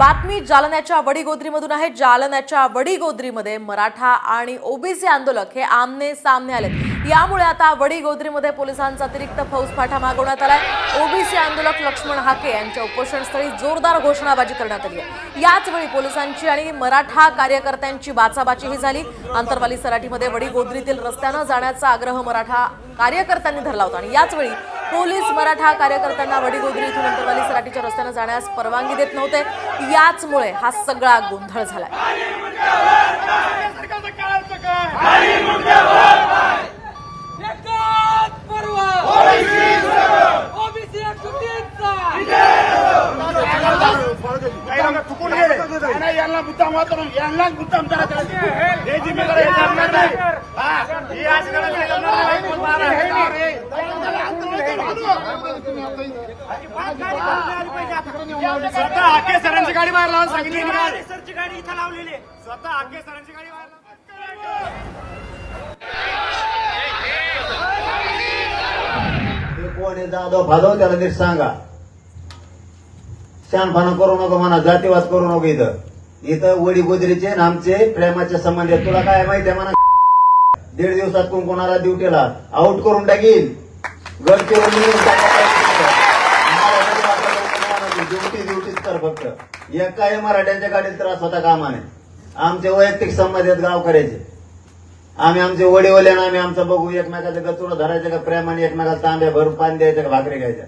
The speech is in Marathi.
बातमी जालन्याच्या वडीगोद्रीमधून आहे। जालन्याच्या वडीगोद्रीमध्ये मराठा आणि ओबीसी आंदोलक हे आमने सामने आले। यामुळे आता वडीगोद्रीमध्ये पोलिसांचा अतिरिक्त फौजफाटा मागवण्यात आलाय। ओबीसी आंदोलक लक्ष्मण हाके यांच्या उपोषणस्थळी जोरदार घोषणाबाजी करण्यात आली आहे। याच वेळी पोलिसांची आणि मराठा कार्यकर्त्यांची बाचाबाचीही झाली। अंतरवाली सराटीमध्ये वडीगोद्रीतील रस्त्याने जाण्याचा आग्रह मराठा कार्यकर्त्यांनी धरला होता आणि याच वेळी पोलीस मराठा कार्यकर्त्यांना वडीगोद्री इथून अंतरवाली सराटीच्या रस्त्याने जाण्यास परवानगी देत नव्हते। याचमुळे हा सगळा गोंधळ झालाय। स्वतः हाके सरांची गाडी बाहेर लावून सांगितली सरची गाडी इथं लावलेली आहे। स्वतः हाके सरांची गाडी बाहेर कोण आहे जाधव भाधव त्याला नीट सांगा। शानपणा करू नको म्हणा, जातीवाद करू नको। इथं वडी गोदरीचे आणि आमचे प्रेमाचे संबंध आहेत। तुला काय माहिती आहे म्हणा, 1.5 दिवसात कोण कोणाला ड्युटीला आउट करून टाकील। ड्युटीच कर फक्त। एकाही मराठ्यांच्या गाडीत त्रास होता कामा नये। आमचे वैयक्तिक संबंध आहेत गावकऱ्याचे। आम्ही आमचे वडीवले ना आम्ही आमचं बघू। एकमेकाचं गचुडं धरायचं का प्रेमाने, एकमेकाला तांब्या भरून पाणी द्यायचं का भाकरी घ्यायच्या।